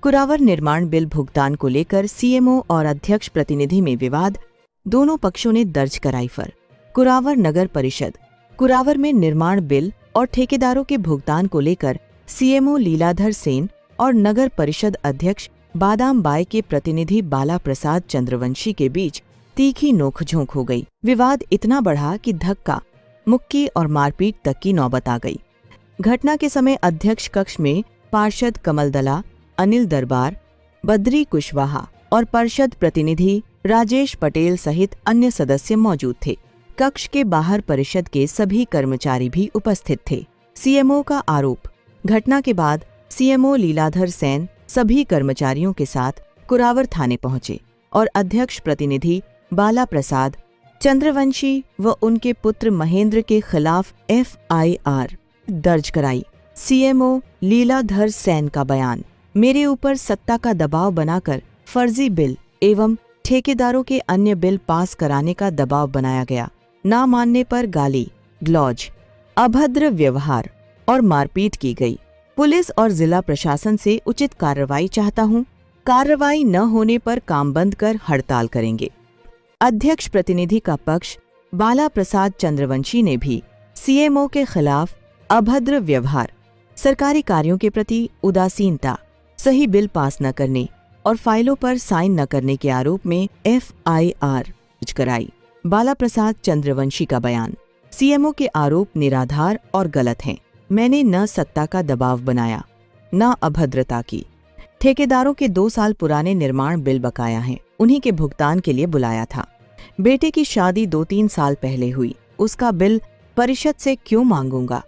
कुरावर निर्माण बिल भुगतान को लेकर सीएमओ और अध्यक्ष प्रतिनिधि में विवाद, दोनों पक्षों ने दर्ज कराई फर। कुरावर नगर परिषद। कुरावर में निर्माण बिल और ठेकेदारों के भुगतान को लेकर सीएमओ लीलाधर सेन और नगर परिषद अध्यक्ष बादाम बाई के प्रतिनिधि बाला प्रसाद चंद्रवंशी के बीच तीखी नोकझोंक हो गई। विवाद इतना बढ़ा कि धक्का मुक्की और मारपीट तक की नौबत आ गई। घटना के समय अध्यक्ष कक्ष में पार्षद कमलदला, अनिल दरबार, बद्री कुशवाहा और परिषद प्रतिनिधि राजेश पटेल सहित अन्य सदस्य मौजूद थे। कक्ष के बाहर परिषद के सभी कर्मचारी भी उपस्थित थे। सीएमओ का आरोप, घटना के बाद सीएमओ लीलाधर सेन सभी कर्मचारियों के साथ कुरावर थाने पहुंचे और अध्यक्ष प्रतिनिधि बाला प्रसाद चंद्रवंशी व उनके पुत्र महेंद्र के खिलाफ एफआईआर दर्ज कराई। सीएमओ लीलाधर सेन का बयान, मेरे ऊपर सत्ता का दबाव बनाकर फर्जी बिल एवं ठेकेदारों के अन्य बिल पास कराने का दबाव बनाया गया। ना मानने पर गाली गलौज, अभद्र व्यवहार और मारपीट की गई। पुलिस और जिला प्रशासन से उचित कार्रवाई चाहता हूं। कार्रवाई न होने पर काम बंद कर हड़ताल करेंगे। अध्यक्ष प्रतिनिधि का पक्ष बाला प्रसाद चंद्रवंशी ने भी सीएमओ के खिलाफ अभद्र व्यवहार, सरकारी कार्यों के प्रति उदासीनता, सही बिल पास न करने और फाइलों पर साइन न करने के आरोप में एफआईआर दर्ज कराई। बाला प्रसाद चंद्रवंशी का बयान, सीएमओ के आरोप निराधार और गलत हैं। मैंने न सत्ता का दबाव बनाया, न अभद्रता की। ठेकेदारों के 2 साल पुराने निर्माण बिल बकाया हैं, उन्हीं के भुगतान के लिए बुलाया था। बेटे की शादी 2-3 साल पहले हुई, उसका बिल परिषद से क्यों मांगूंगा?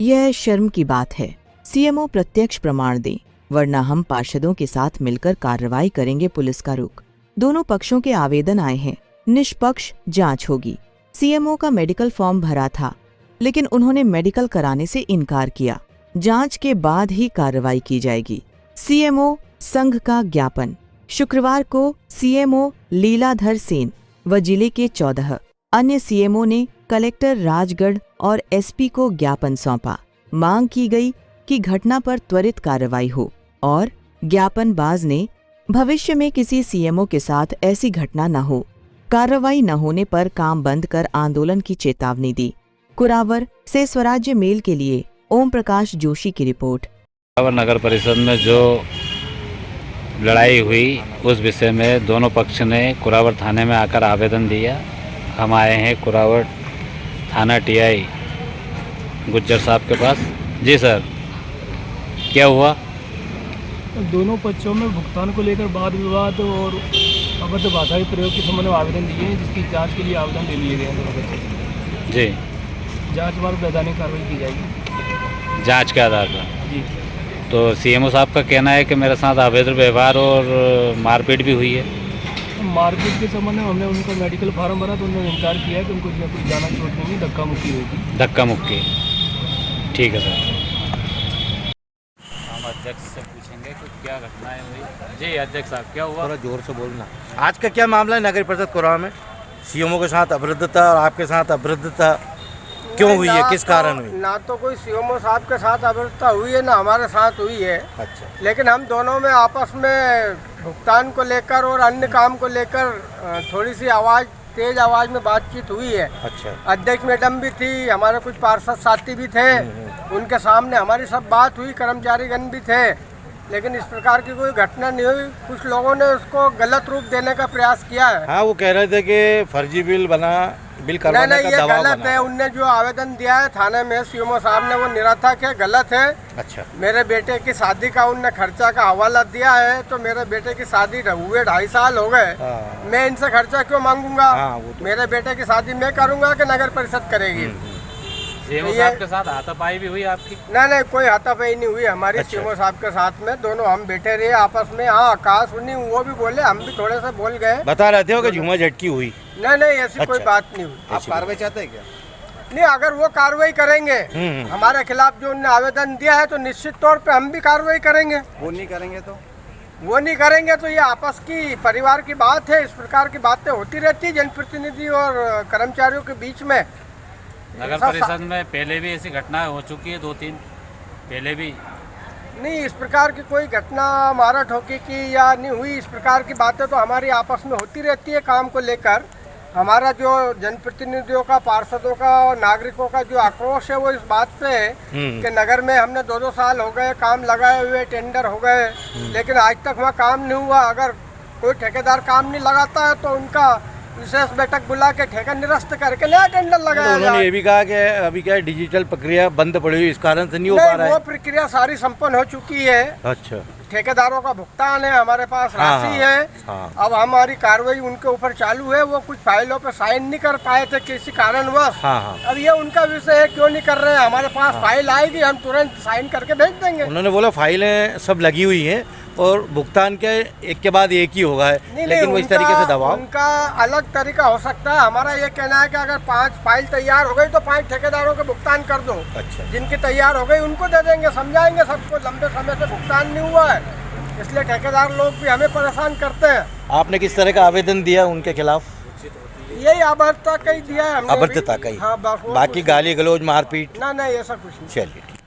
यह शर्म की बात है। सीएमओ प्रत्यक्ष प्रमाण दें, वरना हम पार्षदों के साथ मिलकर कार्रवाई करेंगे। पुलिस का रुख, दोनों पक्षों के आवेदन आए हैं, निष्पक्ष जांच होगी। सीएमओ का मेडिकल फॉर्म भरा था, लेकिन उन्होंने मेडिकल कराने से इनकार किया। जांच के बाद ही कार्रवाई की जाएगी। सीएमओ संघ का ज्ञापन, शुक्रवार को सीएमओ लीलाधर सेन व जिले के 14 अन्य सीएमओ ने कलेक्टर राजगढ़ और एसपी को ज्ञापन सौंपा। मांग की गई कि घटना पर त्वरित कार्रवाई हो और ज्ञापनबाज ने भविष्य में किसी सीएमओ के साथ ऐसी घटना न हो। कार्रवाई न होने पर काम बंद कर आंदोलन की चेतावनी दी। कुरावर से स्वराज्य मेल के लिए ओम प्रकाश जोशी की रिपोर्ट। कुरावर नगर परिषद में जो लड़ाई हुई उस विषय में दोनों पक्ष ने कुरावर थाने में आकर आवेदन दिया। हम आए हैं कुरावर थाना टीआई गुज्जर साहब के पास। जी सर, क्या हुआ? दोनों पक्षों में भुगतान को लेकर वाद विवाद और अभद्र भाषा के प्रयोग के संबंध में आवेदन दिए हैं, जिसकी जांच के लिए आवेदन दे लिए गए हैं दोनों पक्षों से। जी, जांच के बाद वैधानिक कार्रवाई की जाएगी। जांच के आधार पर? जी। तो सीएमओ साहब का कहना है कि मेरे साथ अभद्र व्यवहार और मारपीट भी हुई है। मारपीट के संबंध में हमने उनका मेडिकल फार्म भरा तो उन्होंने इनकार किया कि उनको कोई जाना चोट नहीं है, धक्का मुक्की होगी। धक्का मुक्की, ठीक है सर। हम अध्यक्ष से पूछेंगे कि क्या घटनाएं हुई। जी अध्यक्ष साहब, क्या हुआ? थोड़ा जोर से बोलना। आज का क्या मामला है नगर परिषद कुरावर में? सीएमओ के साथ अभद्रता और आपके साथ अभद्रता क्यों हुई है, किस कारण हुई? ना तो कोई सीएमओ साहब के साथ अभद्रता हुई है, ना हमारे साथ हुई है। अच्छा। लेकिन हम दोनों में आपस में भुगतान को लेकर और अन्य काम को लेकर थोड़ी सी तेज आवाज में बातचीत हुई है। अच्छा। अध्यक्ष मैडम भी थी, हमारे कुछ पार्षद साथी भी थे, उनके सामने हमारी सब बात हुई, कर्मचारीगण भी थे, लेकिन इस प्रकार की कोई घटना नहीं हुई। कुछ लोगों ने उसको गलत रूप देने का प्रयास किया है। हाँ, वो कह रहे थे कि फर्जी बिल करवाने का दबाव बना। गलत है। उनने जो आवेदन दिया है थाने में सीएमओ साहब ने, वो निरर्थक है, गलत है। अच्छा। मेरे बेटे की शादी का उनने खर्चा का हवाला दिया है, तो मेरे बेटे की शादी हुए 2.5 साल हो गए। मैं इनसे खर्चा क्यों मांगूंगा? तो मेरे बेटे की शादी मैं करूंगा कि नगर परिषद करेगी? सीएमओ साहब के साथ हाथापाई भी हुई आपकी? नहीं, कोई हाथापाई नहीं हुई हमारी। अच्छा। सीएमओ साहब के साथ में दोनों हम बैठे रहे आपस में। हाँ, आकाश सुनी, वो भी बोले, हम भी थोड़े से बोल गए। बता रहे थे हो कि झूमा झटकी हुई? नहीं, ऐसी कोई अच्छा। बात नहीं हुई। आप कार्रवाई चाहते हैं क्या? नहीं, अगर वो कार्रवाई करेंगे हमारे खिलाफ जो उन्होंने आवेदन दिया है, तो निश्चित तौर पे हम भी कार्रवाई करेंगे। वो नहीं करेंगे तो ये आपस की परिवार की बात है। इस प्रकार की बातें होती रहती है जनप्रतिनिधि और कर्मचारियों के बीच में। नगर परिषद में पहले भी ऐसी घटनाएं हो चुकी है, 2-3 पहले भी नहीं, इस प्रकार की कोई घटना मारा ठोकी की या नहीं हुई, इस प्रकार की बातें तो हमारी आपस में होती रहती है काम को लेकर। हमारा जो जनप्रतिनिधियों का, पार्षदों का और नागरिकों का जो आक्रोश है वो इस बात पे है कि नगर में हमने 2-2 साल हो गए काम लगाए हुए, टेंडर हो गए, लेकिन आज तक वहाँ काम नहीं हुआ। अगर कोई ठेकेदार काम नहीं लगाता है तो उनका विशेष बैठक बुला के ठेका निरस्त करके नया टेंडर लगाया उन्होंने जाए। ये भी कहा कि अभी क्या है, डिजिटल प्रक्रिया बंद पड़ी हुई, इस कारण से नहीं हो पा रहा वो है। प्रक्रिया सारी संपन्न हो चुकी है। अच्छा। ठेकेदारों का भुगतान है, हमारे पास हाँ, राशि है। हाँ। अब हमारी कार्रवाई उनके ऊपर चालू है। वो कुछ फाइलों पे साइन नहीं कर पाए थे किसी कारणवश। हाँ, हाँ। अब ये उनका विषय है, क्यों नहीं कर रहे हैं। हमारे पास फाइल आएगी, हम तुरंत साइन करके भेज देंगे। उन्होंने बोला फाइलें सब लगी हुई हैं और भुगतान के एक के बाद एक ही होगा है, लेकिन वो इस तरीके से दबाव। उनका अलग तरीका हो सकता है। हमारा ये कहना है कि अगर 5 फाइल तैयार हो गई तो 5 ठेकेदारों के भुगतान कर दो। अच्छा। जिनकी तैयार हो गई उनको दे देंगे, समझाएंगे सबको। लंबे समय से भुगतान नहीं हुआ है, इसलिए ठेकेदार लोग भी हमें परेशान करते हैं। आपने किस तरह का आवेदन दिया उनके खिलाफ? यही अभद्रता का ही दिया है हमने भी। अभद्रता का ही? हाँ, बस और बाकी कुछ गाली गलौज मारपीट? नहीं, ऐसा कुछ नहीं। चलिए।